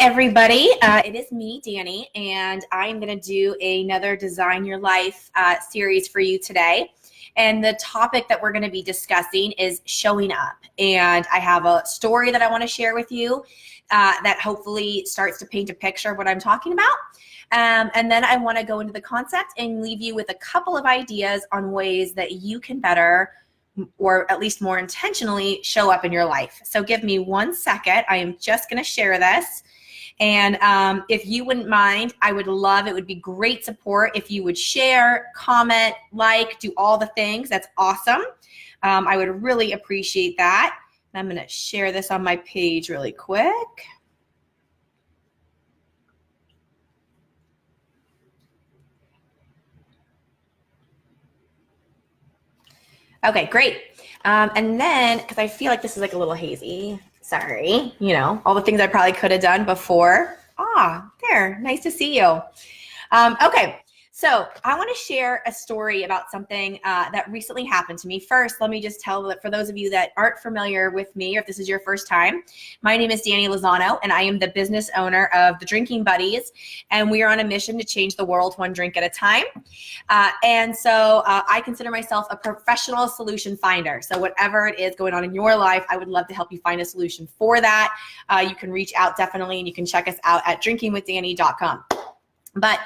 everybody. It is me, Danny, and I'm going to do another Design Your Life series for you today. And the topic that we're going to be discussing is showing up. And I have a story that I want to share with you that hopefully starts to paint a picture of what I'm talking about. And then I want to go into the concept and leave you with a couple of ideas on ways that you can better, or at least more intentionally, show up in your life. So give me 1 second. I am just going to share this. And if you wouldn't mind, I would love, it would be great support if you would share, comment, like, do all the things. That's awesome. I would really appreciate that. I'm going to share this on my page really quick. Okay, great. And then, because I feel like this is like a little hazy, sorry, all the things I probably could have done before. There, nice to see you. Okay, so I want to share a story about something that recently happened to me. First, let me just tell that for those of you that aren't familiar with me, or if this is your first time, my name is Danny Lozano, and I am the business owner of The Drinking Buddies, and we are on a mission to change the world one drink at a time. And so I consider myself a professional solution finder. So whatever it is going on in your life, I would love to help you find a solution for that. You can reach out definitely, and you can check us out at drinkingwithdanny.com. But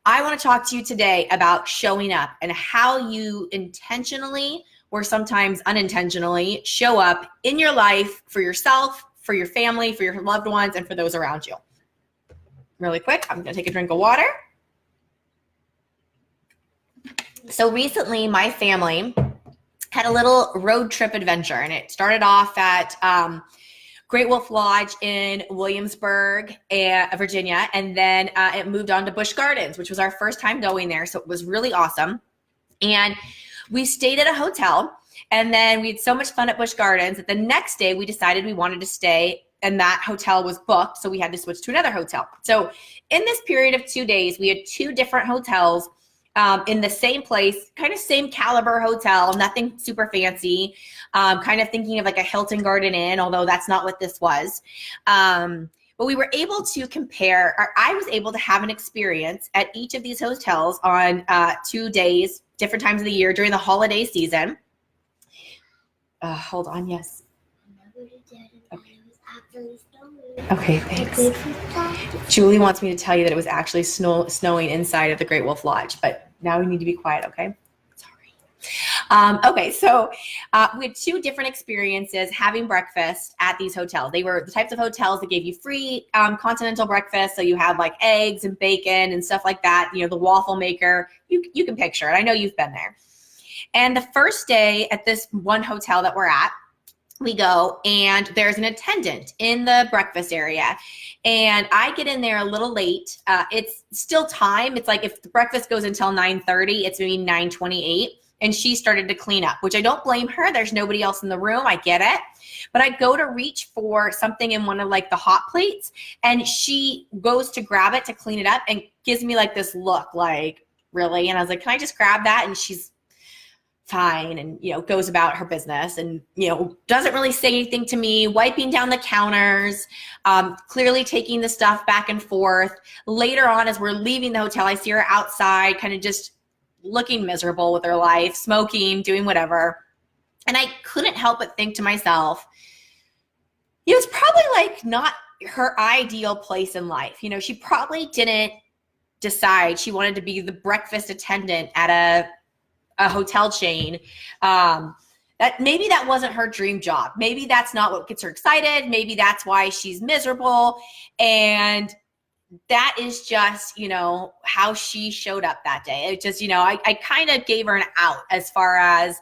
I want to talk to you today about showing up and how you intentionally or sometimes unintentionally show up in your life for yourself, for your family, for your loved ones, and for those around you. Really quick, I'm going to take a drink of water. So recently, my family had a little road trip adventure, and it started off at Great Wolf Lodge in Williamsburg, Virginia, and then it moved on to Busch Gardens, which was our first time going there, so it was really awesome. And we stayed at a hotel, and then we had so much fun at Busch Gardens that the next day we decided we wanted to stay, and that hotel was booked, so we had to switch to another hotel. So in this period of 2 days, we had 2 different hotels in the same place, kind of same caliber hotel, nothing super fancy, kind of thinking of like a Hilton Garden Inn, although that's not what this was. But we were able to compare, or I was able to have an experience at each of these hotels on 2 days, different times of the year during the holiday season. Hold on, yes. Okay, thanks. Julie wants me to tell you that it was actually snowing inside of the Great Wolf Lodge, but now we need to be quiet, okay? Sorry. Okay, so we had 2 different experiences having breakfast at these hotels. They were the types of hotels that gave you free continental breakfast, so you have like eggs and bacon and stuff like that, the waffle maker. You can picture it. I know you've been there. And the first day at this one hotel that we're at, we go and there's an attendant in the breakfast area, and I get in there a little late. It's still time. It's like if the breakfast goes until 9:30, it's maybe 9:28, and she started to clean up, which I don't blame her. There's nobody else in the room. I get it. But I go to reach for something in one of like the hot plates, and she goes to grab it to clean it up and gives me like this look like, really? And I was like, can I just grab that? And she's fine, and goes about her business, and doesn't really say anything to me, wiping down the counters, clearly taking the stuff back and forth. Later on, as we're leaving the hotel, I see her outside kind of just looking miserable with her life, smoking, doing whatever. And I couldn't help but think to myself, it's probably like not her ideal place in life. She probably didn't decide she wanted to be the breakfast attendant at a hotel chain. That maybe that wasn't her dream job. Maybe that's not what gets her excited. Maybe that's why she's miserable. And that is just, how she showed up that day. It just, I kind of gave her an out as far as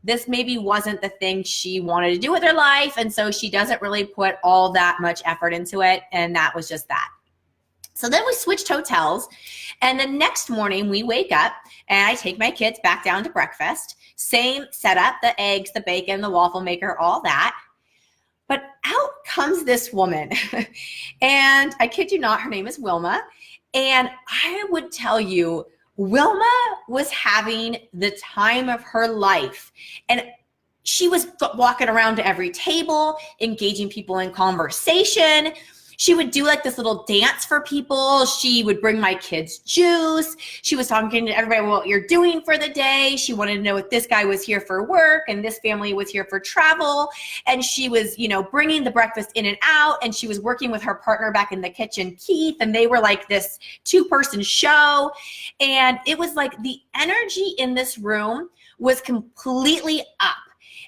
this maybe wasn't the thing she wanted to do with her life. And so she doesn't really put all that much effort into it. And that was just that. So then we switched hotels, and the next morning we wake up and I take my kids back down to breakfast. Same setup, the eggs, the bacon, the waffle maker, all that. But out comes this woman, and I kid you not, her name is Wilma. And I would tell you, Wilma was having the time of her life. And she was walking around to every table, engaging people in conversation. She would do like this little dance for people. She would bring my kids juice. She was talking to everybody what you're doing for the day. She wanted to know if this guy was here for work and this family was here for travel. And she was, bringing the breakfast in and out. And she was working with her partner back in the kitchen, Keith, and they were like this 2-person show. And it was like the energy in this room was completely up.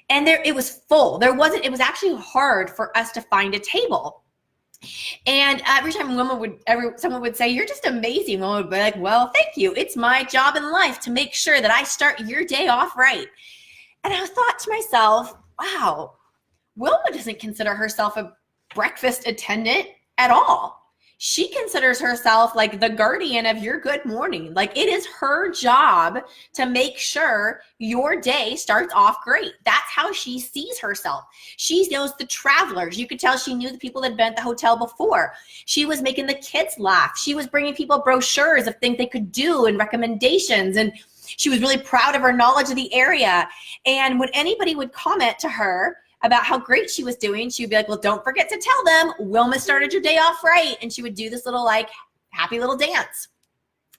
And it was full. It was actually hard for us to find a table. And every time someone would say, "You're just amazing," Wilma would be like, "Well, thank you. It's my job in life to make sure that I start your day off right." And I thought to myself, wow, Wilma doesn't consider herself a breakfast attendant at all. She considers herself like the guardian of your good morning. Like, it is her job to make sure your day starts off great. That's how she sees herself. She knows the travelers. You could tell she knew the people that had been at the hotel before. She was making the kids laugh. She was bringing people brochures of things they could do and recommendations. And she was really proud of her knowledge of the area. And when anybody would comment to her about how great she was doing, she would be like, "Well, don't forget to tell them Wilma started your day off right." And she would do this little happy little dance.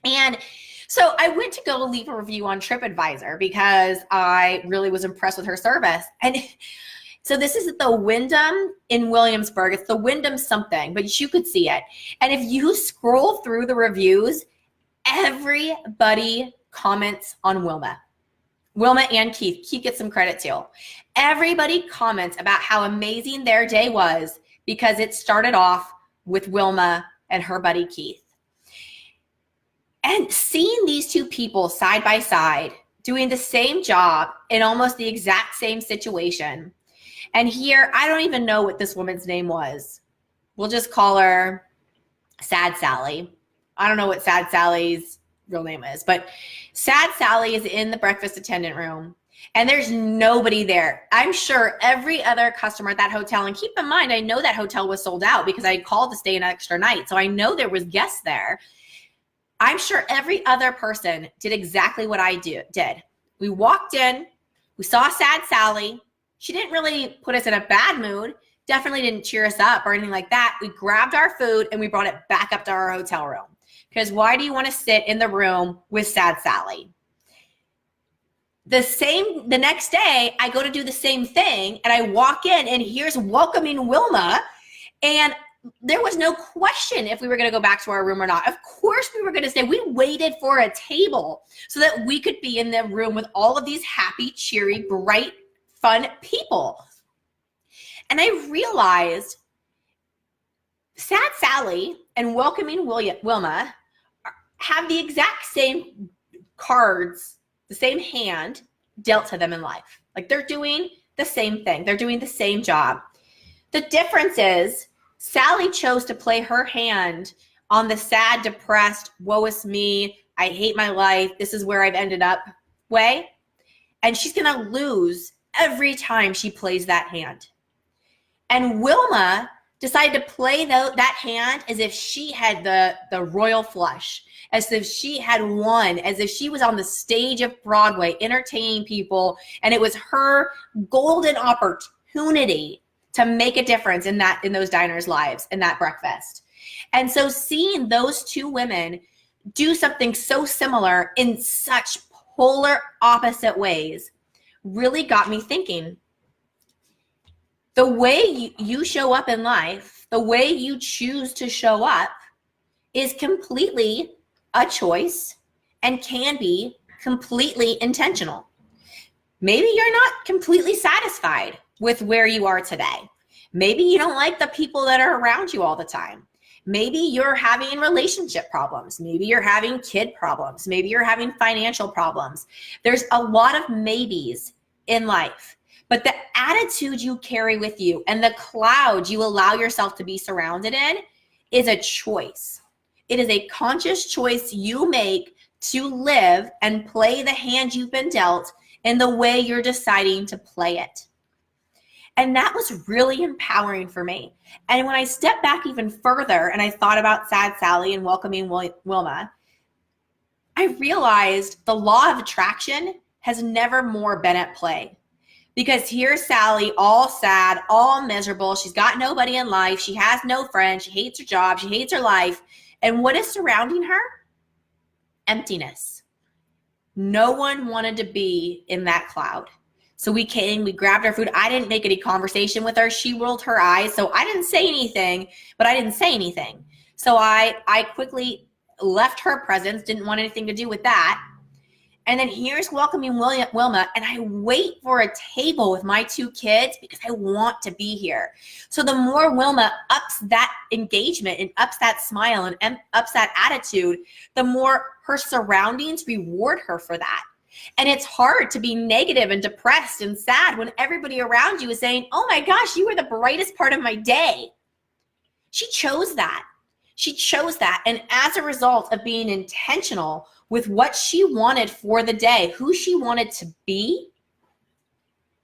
And so I went to go leave a review on TripAdvisor because I really was impressed with her service. And so this is at the Wyndham in Williamsburg. It's the Wyndham something, but you could see it. And if you scroll through the reviews, everybody comments on Wilma and Keith. Keith gets some credit too. Everybody comments about how amazing their day was because it started off with Wilma and her buddy Keith. And seeing these two people side by side doing the same job in almost the exact same situation. And here, I don't even know what this woman's name was. We'll just call her Sad Sally. I don't know what Sad Sally's real name is, but Sad Sally is in the breakfast attendant room and there's nobody there. I'm sure every other customer at that hotel, and keep in mind, I know that hotel was sold out because I called to stay an extra night. So I know there was guests there. I'm sure every other person did exactly what I did. We walked in, we saw Sad Sally. She didn't really put us in a bad mood, definitely didn't cheer us up or anything like that. We grabbed our food and we brought it back up to our hotel room. Because why do you want to sit in the room with Sad Sally? The next day, I go to do the same thing and I walk in and here's welcoming Wilma. And there was no question if we were going to go back to our room or not. Of course we were going to stay. We waited for a table so that we could be in the room with all of these happy, cheery, bright, fun people. And I realized Sad Sally and welcoming Wilma have the exact same cards, the same hand dealt to them in life. Like, they're doing the same thing. They're doing the same job. The difference is Sally chose to play her hand on the sad, depressed, woe is me, I hate my life, this is where I've ended up way. And she's going to lose every time she plays that hand. And Wilma decided to play that hand as if she had the royal flush, as if she had won, as if she was on the stage of Broadway entertaining people, and it was her golden opportunity to make a difference in those diners' lives, in that breakfast. And so seeing those two women do something so similar in such polar opposite ways really got me thinking. The way you show up in life, the way you choose to show up is completely a choice and can be completely intentional. Maybe you're not completely satisfied with where you are today. Maybe you don't like the people that are around you all the time. Maybe you're having relationship problems. Maybe you're having kid problems. Maybe you're having financial problems. There's a lot of maybes in life. But the attitude you carry with you and the cloud you allow yourself to be surrounded in is a choice. It is a conscious choice you make to live and play the hand you've been dealt in the way you're deciding to play it. And that was really empowering for me. And when I stepped back even further and I thought about Sad Sally and welcoming Wilma, I realized the law of attraction has never more been at play. Because here's Sally, all sad, all miserable. She's got nobody in life. She has no friends. She hates her job. She hates her life. And what is surrounding her? Emptiness. No one wanted to be in that cloud. So we came, we grabbed our food. I didn't make any conversation with her. She rolled her eyes. So I didn't say anything, but I didn't say anything. So I quickly left her presence, didn't want anything to do with that. And then here's welcoming Wilma, and I wait for a table with my 2 kids because I want to be here. So the more Wilma ups that engagement and ups that smile and ups that attitude, the more her surroundings reward her for that. And it's hard to be negative and depressed and sad when everybody around you is saying, oh my gosh, you were the brightest part of my day. She chose that. She chose that. And as a result of being intentional with what she wanted for the day, who she wanted to be,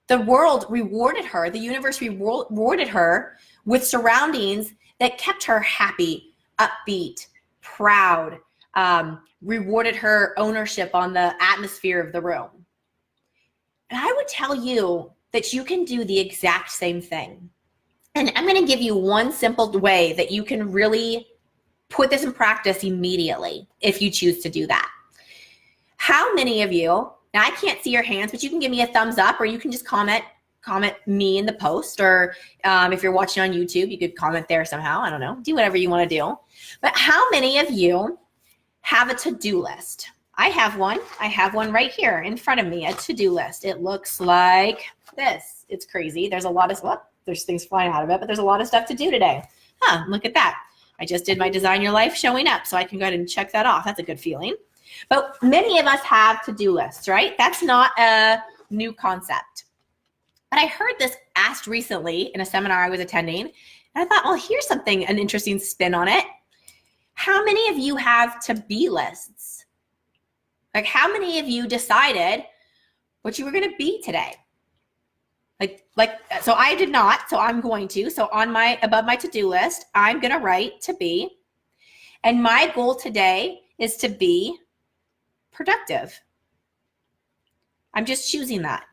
the world rewarded her. The universe rewarded her with surroundings that kept her happy, upbeat, proud, rewarded her ownership on the atmosphere of the room. And I would tell you that you can do the exact same thing. And I'm going to give you one simple way that you can really put this in practice immediately if you choose to do that. How many of you, now I can't see your hands, but you can give me a thumbs up, or you can just comment me in the post, or if you're watching on YouTube, you could comment there somehow. I don't know, do whatever you want to do. But how many of you have a to-do list? I have one. I have one right here in front of me, a to-do list. It looks like this. It's crazy. There's a lot of, well, there's things flying out of it, but there's a lot of stuff to do today. Look at that. I just did my Design Your Life showing up, so I can go ahead and check that off. That's a good feeling. But many of us have to-do lists, right? That's not a new concept. But I heard this asked recently in a seminar I was attending, and I thought, well, here's something, an interesting spin on it. How many of you have to-be lists? Like, how many of you decided what you were going to be today? So I did not, so I'm going to. So above my to-do list, I'm going to write to be. And my goal today is to be productive. I'm just choosing that.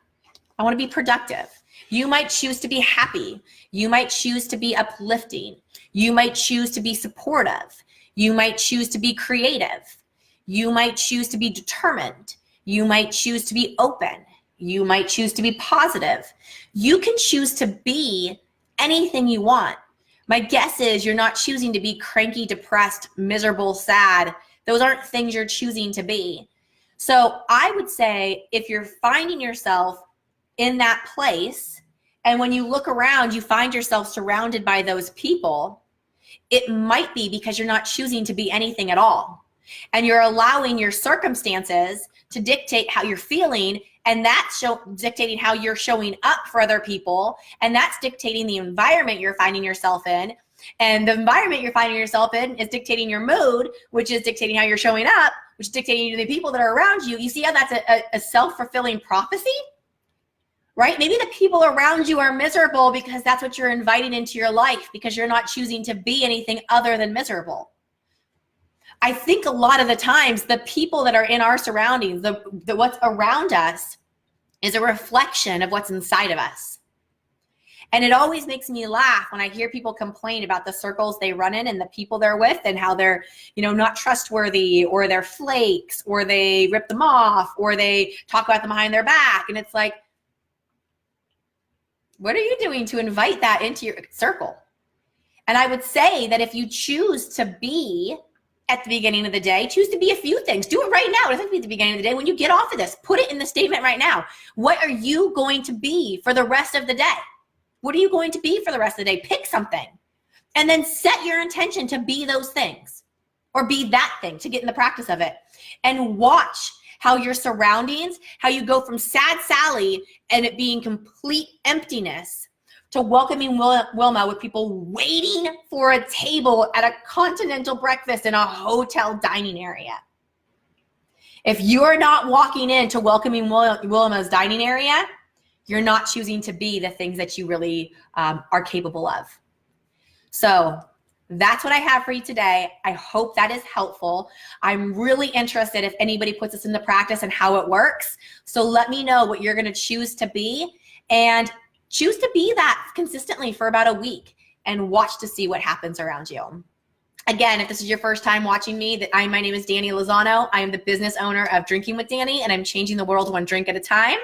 I want to be productive. You might choose to be happy. You might choose to be uplifting. You might choose to be supportive. You might choose to be creative. You might choose to be determined. You might choose to be open. You might choose to be positive. You can choose to be anything you want. My guess is you're not choosing to be cranky, depressed, miserable, sad. Those aren't things you're choosing to be. So I would say if you're finding yourself in that place, and when you look around, you find yourself surrounded by those people, it might be because you're not choosing to be anything at all. And you're allowing your circumstances to dictate how you're feeling, and that's dictating how you're showing up for other people, and that's dictating the environment you're finding yourself in. And the environment you're finding yourself in is dictating your mood, which is dictating how you're showing up, which is dictating to the people that are around you. You see how that's a self-fulfilling prophecy? Right? Maybe the people around you are miserable because that's what you're inviting into your life, because you're not choosing to be anything other than miserable. I think a lot of the times the people that are in our surroundings, the what's around us is a reflection of what's inside of us. And it always makes me laugh when I hear people complain about the circles they run in and the people they're with and how they're, not trustworthy, or they're flakes, or they rip them off, or they talk about them behind their back. And it's like, what are you doing to invite that into your circle? And I would say that if you choose to be at the beginning of the day, choose to be a few things. Do it right now. It doesn't have to be at the beginning of the day. When you get off of this, put it in the statement right now. What are you going to be for the rest of the day? What are you going to be for the rest of the day? Pick something. And then set your intention to be those things, or be that thing, to get in the practice of it. And watch how your surroundings, how you go from sad Sally and it being complete emptiness to welcoming Wilma with people waiting for a table at a continental breakfast in a hotel dining area. If you're not walking into welcoming Wilma's dining area, you're not choosing to be the things that you really are capable of. So that's what I have for you today. I hope that is helpful. I'm really interested if anybody puts this into practice and how it works. So let me know what you're going to choose to be. and choose to be that consistently for about a week and watch to see what happens around you. Again, if this is your first time watching me, my name is Dani Lozano. I am the business owner of Drinking with Dani, and I'm changing the world one drink at a time.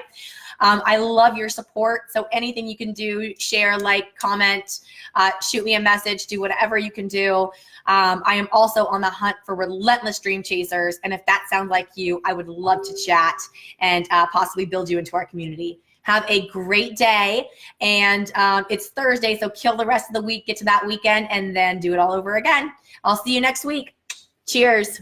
I love your support. So anything you can do, share, like, comment, shoot me a message, do whatever you can do. I am also on the hunt for relentless dream chasers. And if that sounds like you, I would love to chat and possibly build you into our community. Have a great day. And it's Thursday, so kill the rest of the week, get to that weekend, and then do it all over again. I'll see you next week. Cheers.